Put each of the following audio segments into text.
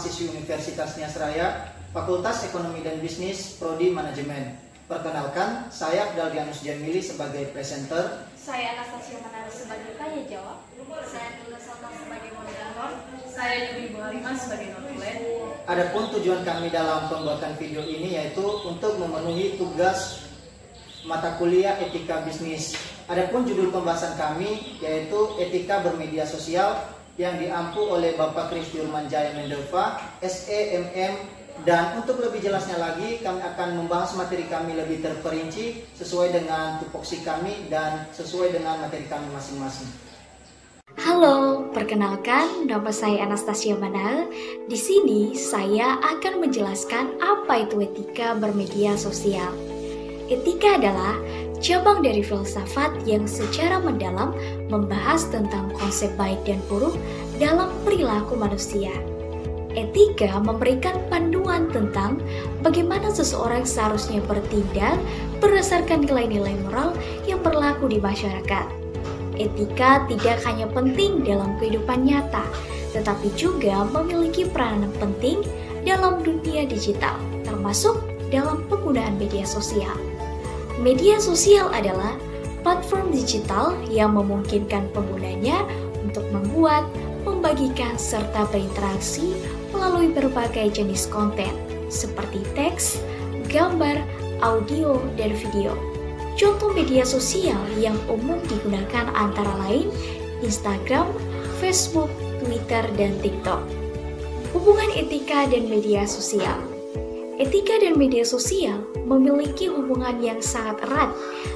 mahasiswi Universitas Nias Raya, Fakultas Ekonomi dan Bisnis, Prodi Manajemen. Perkenalkan, saya Abdaldianus Jamili sebagai presenter. Saya Anastasia Manara sebagai tanya jawab. Saya Nila Salma sebagai moderator. Saya Yuri Buharima sebagai notulen. Adapun tujuan kami dalam pembuatan video ini yaitu untuk memenuhi tugas mata kuliah etika bisnis. Adapun judul pembahasan kami yaitu etika bermedia sosial yang diampu oleh Bapak Kristi Urmanjaya Mendelva, SEMM. Dan untuk lebih jelasnya lagi, kami akan membahas materi kami lebih terperinci sesuai dengan tupoksi kami dan sesuai dengan materi kami masing-masing. Halo, perkenalkan nama saya Anastasia Manal. Di sini saya akan menjelaskan apa itu etika bermedia sosial. Etika adalah cabang dari filsafat yang secara mendalam membahas tentang konsep baik dan buruk dalam perilaku manusia. Etika memberikan panduan tentang bagaimana seseorang seharusnya bertindak berdasarkan nilai-nilai moral yang berlaku di masyarakat. Etika tidak hanya penting dalam kehidupan nyata, tetapi juga memiliki peranan penting dalam dunia digital, termasuk dalam penggunaan media sosial. Media sosial adalah platform digital yang memungkinkan penggunanya untuk membuat, membagikan, serta berinteraksi melalui berbagai jenis konten seperti teks, gambar, audio, dan video. Contoh media sosial yang umum digunakan antara lain Instagram, Facebook, Twitter, dan TikTok. Hubungan etika dan media sosial. Etika dan media sosial memiliki hubungan yang sangat erat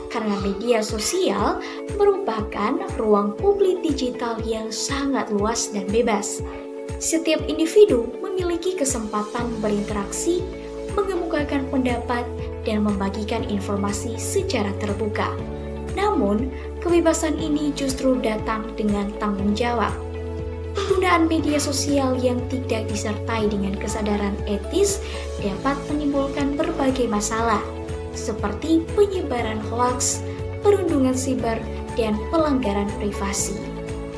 karena media sosial merupakan ruang publik digital yang sangat luas dan bebas. Setiap individu memiliki kesempatan berinteraksi, mengemukakan pendapat, dan membagikan informasi secara terbuka. Namun, kebebasan ini justru datang dengan tanggung jawab. Penggunaan media sosial yang tidak disertai dengan kesadaran etis dapat menimbulkan berbagai masalah, seperti penyebaran hoaks, perundungan siber, dan pelanggaran privasi.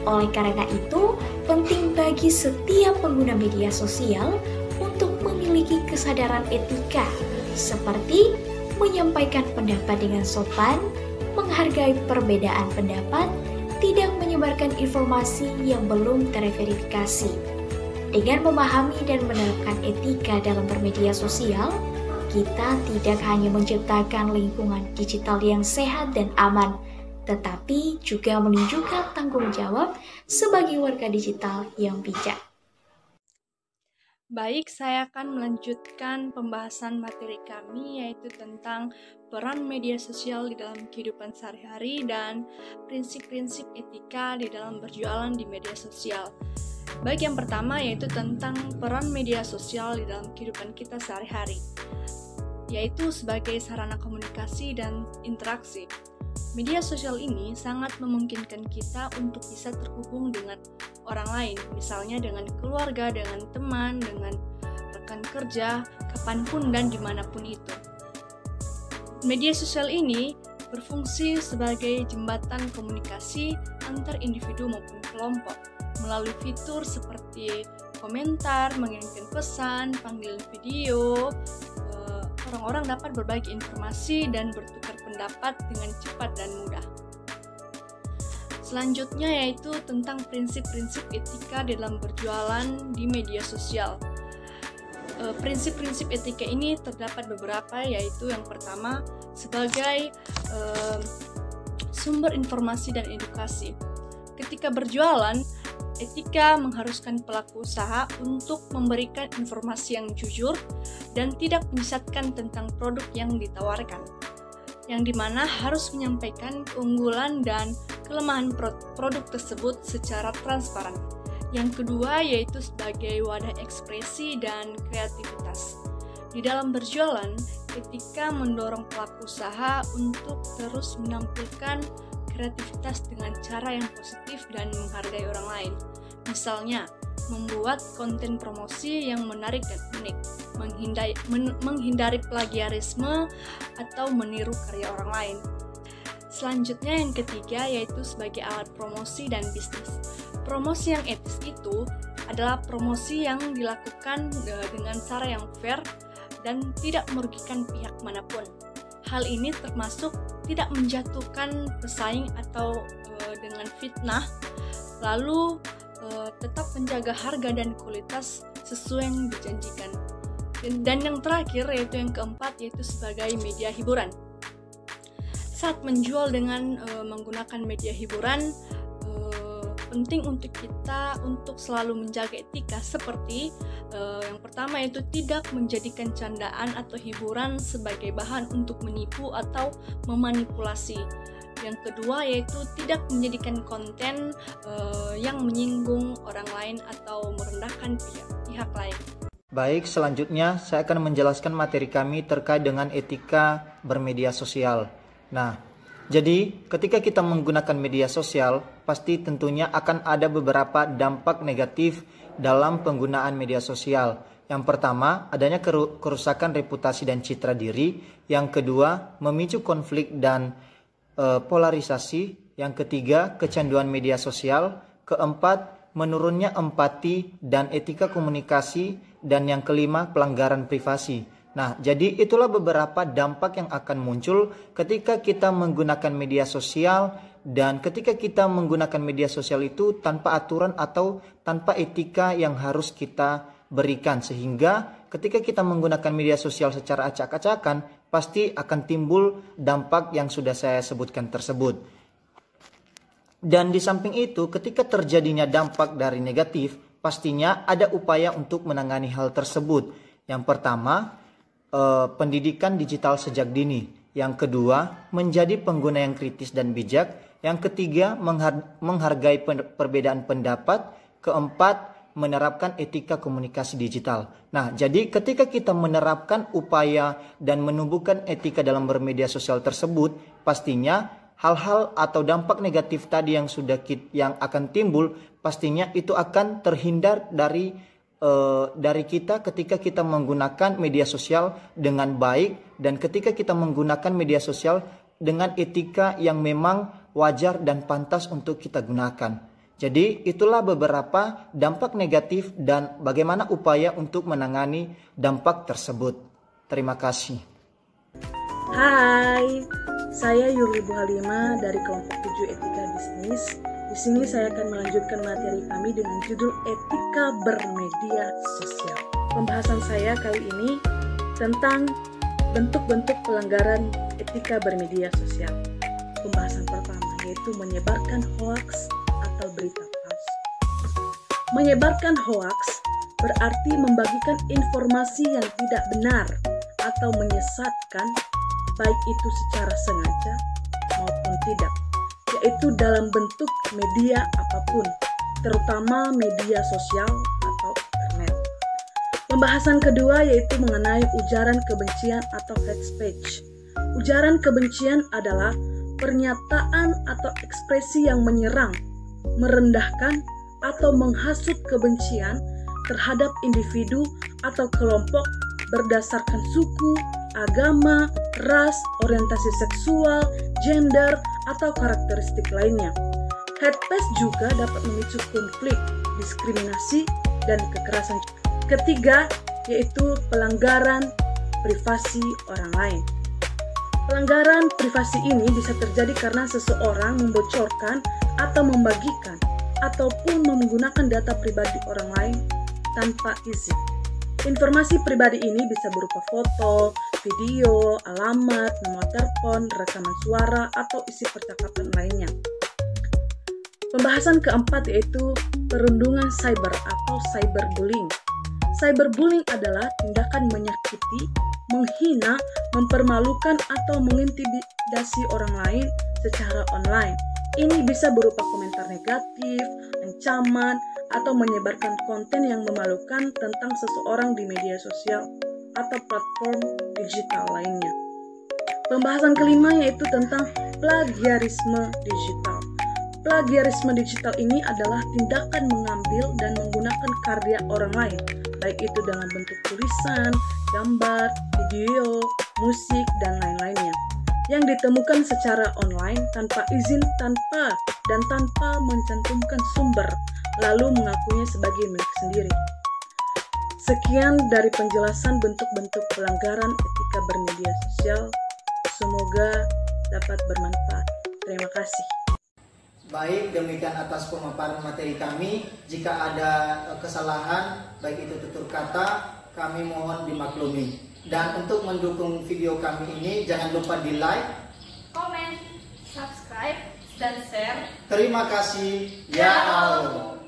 Oleh karena itu, penting bagi setiap pengguna media sosial untuk memiliki kesadaran etika, seperti menyampaikan pendapat dengan sopan, menghargai perbedaan pendapat, tidak menyebarkan informasi yang belum terverifikasi. Dengan memahami dan menerapkan etika dalam bermedia sosial, kita tidak hanya menciptakan lingkungan digital yang sehat dan aman, tetapi juga menunjukkan tanggung jawab sebagai warga digital yang bijak. Baik, saya akan melanjutkan pembahasan materi kami yaitu tentang peran media sosial di dalam kehidupan sehari-hari dan prinsip-prinsip etika di dalam berjualan di media sosial. Baik, yang pertama yaitu tentang peran media sosial di dalam kehidupan kita sehari-hari, yaitu sebagai sarana komunikasi dan interaksi. Media sosial ini sangat memungkinkan kita untuk bisa terhubung dengan orang lain, misalnya dengan keluarga, dengan teman, dengan rekan kerja, kapanpun dan dimanapun itu. Media sosial ini berfungsi sebagai jembatan komunikasi antar individu maupun kelompok, melalui fitur seperti komentar, mengirimkan pesan, panggilan video. Orang-orang dapat berbagi informasi dan bertukar pendapat dengan cepat dan mudah. Selanjutnya yaitu tentang prinsip-prinsip etika dalam berjualan di media sosial. Prinsip-prinsip etika ini terdapat beberapa, yaitu yang pertama sebagai sumber informasi dan edukasi. Ketika berjualan, etika mengharuskan pelaku usaha untuk memberikan informasi yang jujur dan tidak menyesatkan tentang produk yang ditawarkan, yang dimana harus menyampaikan keunggulan dan kelemahan produk tersebut secara transparan. Yang kedua yaitu sebagai wadah ekspresi dan kreativitas. Di dalam berjualan, etika mendorong pelaku usaha untuk terus menampilkan kreativitas dengan cara yang positif dan menghargai orang lain. Misalnya, membuat konten promosi yang menarik dan unik, menghindari plagiarisme atau meniru karya orang lain. Selanjutnya yang ketiga yaitu sebagai alat promosi dan bisnis. Promosi yang etis itu adalah promosi yang dilakukan dengan cara yang fair dan tidak merugikan pihak manapun. Hal ini termasuk tidak menjatuhkan pesaing atau dengan fitnah, lalu tetap menjaga harga dan kualitas sesuai yang dijanjikan. Dan yang terakhir yaitu yang keempat, yaitu sebagai media hiburan. Saat menjual dengan menggunakan media hiburan, penting untuk kita untuk selalu menjaga etika seperti yang pertama yaitu tidak menjadikan candaan atau hiburan sebagai bahan untuk menipu atau memanipulasi. Yang kedua yaitu tidak menjadikan konten yang menyinggung orang lain atau merendahkan pihak lain. Baik, selanjutnya saya akan menjelaskan materi kami terkait dengan etika bermedia sosial. Nah, jadi ketika kita menggunakan media sosial, pasti tentunya akan ada beberapa dampak negatif dalam penggunaan media sosial. Yang pertama, adanya kerusakan reputasi dan citra diri. Yang kedua, memicu konflik dan polarisasi. Yang ketiga, kecanduan media sosial. Keempat, menurunnya empati dan etika komunikasi. Dan yang kelima, pelanggaran privasi. Nah, jadi itulah beberapa dampak yang akan muncul ketika kita menggunakan media sosial, dan ketika kita menggunakan media sosial itu tanpa aturan atau tanpa etika yang harus kita berikan. Sehingga ketika kita menggunakan media sosial secara acak-acakan, pasti akan timbul dampak yang sudah saya sebutkan tersebut. Dan di samping itu, ketika terjadinya dampak dari negatif, pastinya ada upaya untuk menangani hal tersebut. Yang pertama, pendidikan digital sejak dini. Yang kedua, menjadi pengguna yang kritis dan bijak. Yang ketiga, menghargai perbedaan pendapat. Keempat, menerapkan etika komunikasi digital. Nah, jadi ketika kita menerapkan upaya dan menumbuhkan etika dalam bermedia sosial tersebut, pastinya hal-hal atau dampak negatif tadi yang akan timbul, pastinya itu akan terhindar dari kita ketika kita menggunakan media sosial dengan baik, dan ketika kita menggunakan media sosial dengan etika yang memang wajar dan pantas untuk kita gunakan. Jadi itulah beberapa dampak negatif dan bagaimana upaya untuk menangani dampak tersebut. Terima kasih. Hai, saya Yuli Bu Halima dari kelompok 7 Etika Bisnis. Di sini saya akan melanjutkan materi kami dengan judul Etika Bermedia Sosial. Pembahasan saya kali ini tentang bentuk-bentuk pelanggaran etika bermedia sosial. Pembahasan pertama yaitu menyebarkan hoaks atau berita palsu. Menyebarkan hoaks berarti membagikan informasi yang tidak benar atau menyesatkan, baik itu secara sengaja maupun tidak, yaitu dalam bentuk media apapun, terutama media sosial atau internet. Pembahasan kedua yaitu mengenai ujaran kebencian atau hate speech. Ujaran kebencian adalah pernyataan atau ekspresi yang menyerang, merendahkan, atau menghasut kebencian terhadap individu atau kelompok berdasarkan suku, agama, ras, orientasi seksual, gender, atau karakteristik lainnya. Hate speech juga dapat memicu konflik, diskriminasi, dan kekerasan. Ketiga, yaitu pelanggaran privasi orang lain. Pelanggaran privasi ini bisa terjadi karena seseorang membocorkan atau membagikan ataupun menggunakan data pribadi orang lain tanpa izin. Informasi pribadi ini bisa berupa foto, video, alamat, nomor telepon, rekaman suara, atau isi percakapan lainnya. Pembahasan keempat yaitu perundungan cyber atau cyberbullying. Cyberbullying adalah tindakan menyakiti, menghina, mempermalukan, atau mengintimidasi orang lain secara online. Ini bisa berupa komentar negatif, ancaman, atau menyebarkan konten yang memalukan tentang seseorang di media sosial atau platform digital lainnya. Pembahasan kelima yaitu tentang plagiarisme digital. Plagiarisme digital ini adalah tindakan mengambil dan menggunakan karya orang lain, baik itu dalam bentuk tulisan, gambar, video, musik, dan lain-lainnya, yang ditemukan secara online tanpa izin tanpa mencantumkan sumber, lalu mengakuinya sebagai milik sendiri. Sekian dari penjelasan bentuk-bentuk pelanggaran etika bermedia sosial. Semoga dapat bermanfaat. Terima kasih. Baik, demikian atas pemaparan materi kami. Jika ada kesalahan, baik itu tutur kata, kami mohon dimaklumi. Dan untuk mendukung video kami ini, jangan lupa di like, komen, subscribe, dan share. Terima kasih. Ya Allah.